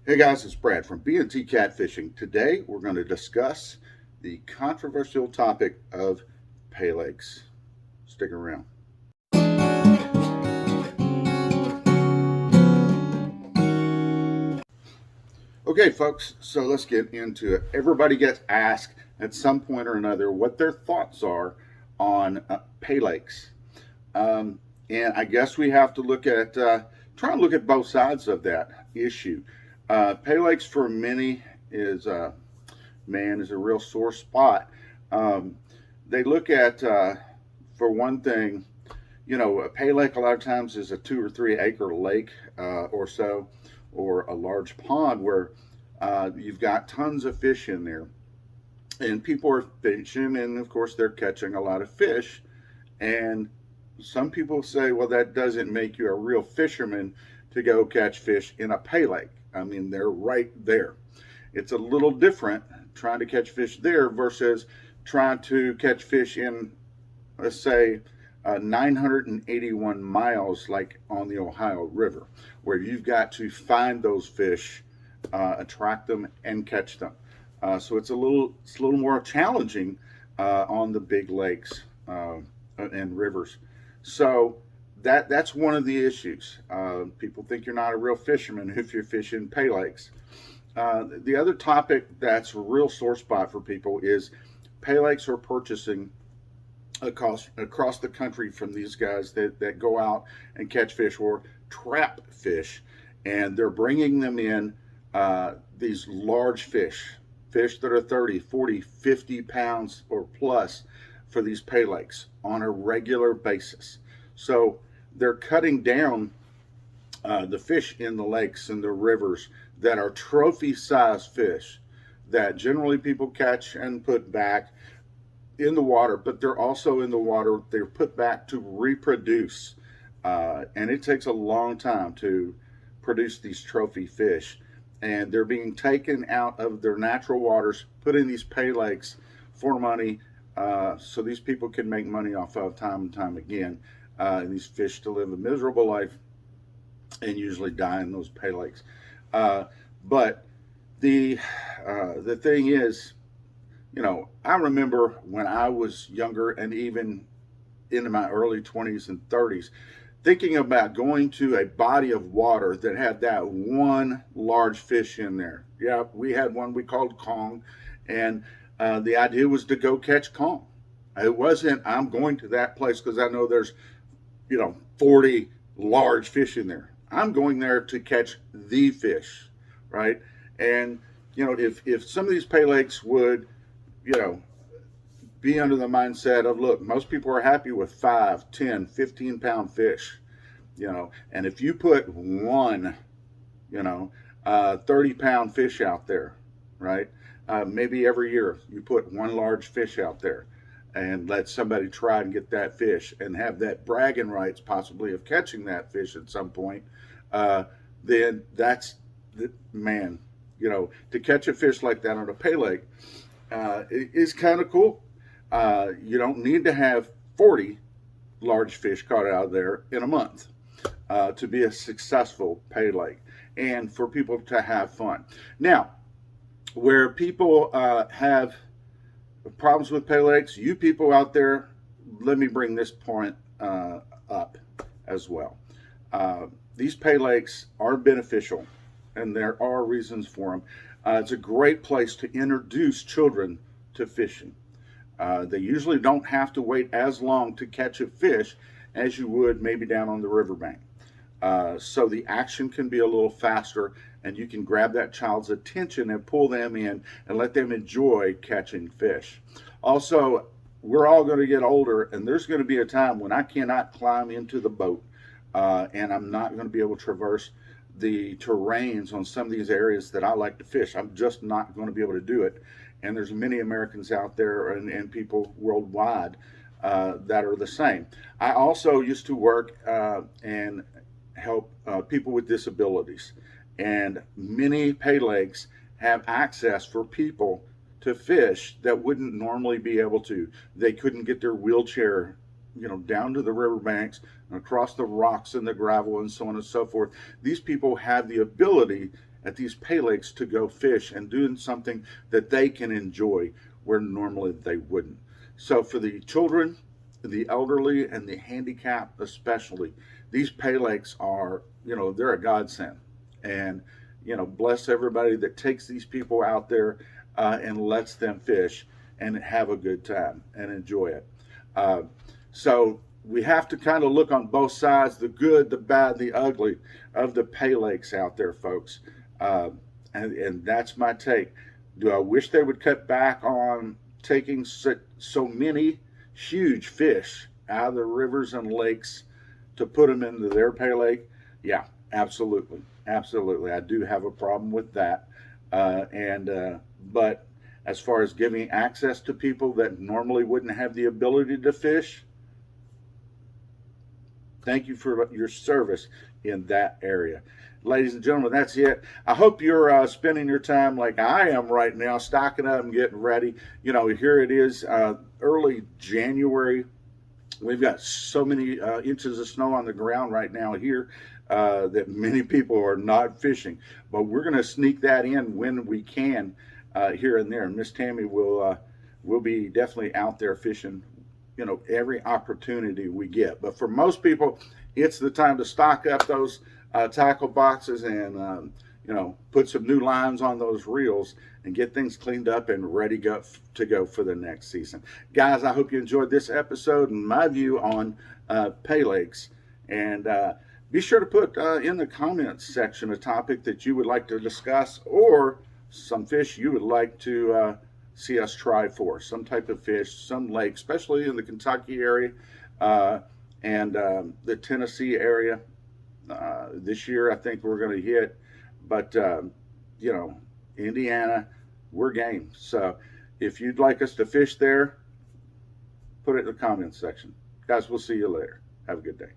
Hey guys, it's Brad from B&T Catfishing. Today we're going to discuss the controversial topic of Paylakes. Stick around. Okay, folks, so let's get into it. Everybody gets asked at some point or another what their thoughts are on Paylakes. Um, and I guess we have to try and look at both sides of that issue. Paylakes for many is a real sore spot. Um, they look at, for one thing, a pay lake a lot of times is a 2 or 3 acre lake or so, or a large pond where you've got tons of fish in there. And people are fishing, and of course, they're catching a lot of fish. And some people say, well, that doesn't make you a real fisherman to go catch fish in a pay lake. I mean, they're right there. It's a little different trying to catch fish there versus trying to catch fish in, let's say, 981 miles, like on the Ohio River, where you've got to find those fish, attract them, and catch them. So it's a little more challenging on the big lakes and rivers. So that's one of the issues. People think you're not a real fisherman if you're fishing pay lakes. The other topic that's a real sore spot for people is pay lakes are purchasing across the country from these guys that go out and catch fish or trap fish, and they're bringing them in these large fish that are 30, 40, 50 pounds or plus for these pay lakes on a regular basis. So they're cutting down the fish in the lakes and the rivers that are trophy size fish that generally people catch and put back in the water, but they're also in the water, they're put back to reproduce. And it takes a long time to produce these trophy fish. And they're being taken out of their natural waters, put in these pay lakes for money, so these people can make money off of time and time again. And these fish to live a miserable life and usually die in those pay lakes. But the thing is, I remember when I was younger and even into my early 20s and 30s, thinking about going to a body of water that had that one large fish in there. Yeah, we had one we called Kong, and the idea was to go catch Kong. It wasn't, I'm going to that place because I know there's, 40 large fish in there. I'm going there to catch the fish, right? And, if some of these pay lakes would, be under the mindset of, look, most people are happy with 5, 10, 15 pound fish, and if you put one, 30 pound fish out there, right? Maybe every year you put one large fish out there and let somebody try and get that fish and have that bragging rights possibly of catching that fish at some point, then that's the man, to catch a fish like that on a pay lake is kind of cool. You don't need to have 40 large fish caught out of there in a month to be a successful pay lake and for people to have fun. Now, where people have problems with pay lakes, you people out there, let me bring this point up as well. These pay lakes are beneficial, and there are reasons for them. It's a great place to introduce children to fishing. They usually don't have to wait as long to catch a fish as you would maybe down on the riverbank. So the action can be a little faster, and you can grab that child's attention and pull them in and let them enjoy catching fish. Also, we're all going to get older, and there's going to be a time when I cannot climb into the boat, and I'm not going to be able to traverse the terrains on some of these areas that I like to fish. I'm just not going to be able to do it. And there's many Americans out there and people worldwide that are the same. I also used to work and help people with disabilities. And many pay lakes have access for people to fish that wouldn't normally be able to. They couldn't get their wheelchair down to the riverbanks and across the rocks and the gravel and so on and so forth. These people have the ability at these pay lakes to go fish and doing something that they can enjoy where normally they wouldn't. So for the children, the elderly, and the handicapped especially, these pay lakes are, they're a godsend. And, bless everybody that takes these people out there and lets them fish and have a good time and enjoy it. Uh, so we have to kind of look on both sides, the good, the bad, the ugly of the pay lakes out there, folks. Uh, and that's my take. Do I wish they would cut back on taking so many huge fish out of the rivers and lakes to put them into their pay lake? Yeah, absolutely. Absolutely. I do have a problem with that. But as far as giving access to people that normally wouldn't have the ability to fish, thank you for your service in that area. Ladies and gentlemen, that's it. I hope you're spending your time like I am right now, stocking up and getting ready. Here it is, early January. We've got so many inches of snow on the ground right now here that many people are not fishing. But we're going to sneak that in when we can here and there. And Miss Tammy will be definitely out there fishing, every opportunity we get. But for most people, it's the time to stock up those tackle boxes and put some new lines on those reels and get things cleaned up and ready to go for the next season. Guys, I hope you enjoyed this episode and my view on pay lakes. And be sure to put in the comments section a topic that you would like to discuss, or some fish you would like to see us try for, some type of fish, some lake, especially in the Kentucky area and the Tennessee area. This year I think we're going to hit, but Indiana, we're game. So if you'd like us to fish there, put it in the comments section. Guys, we'll see you later. Have a good day.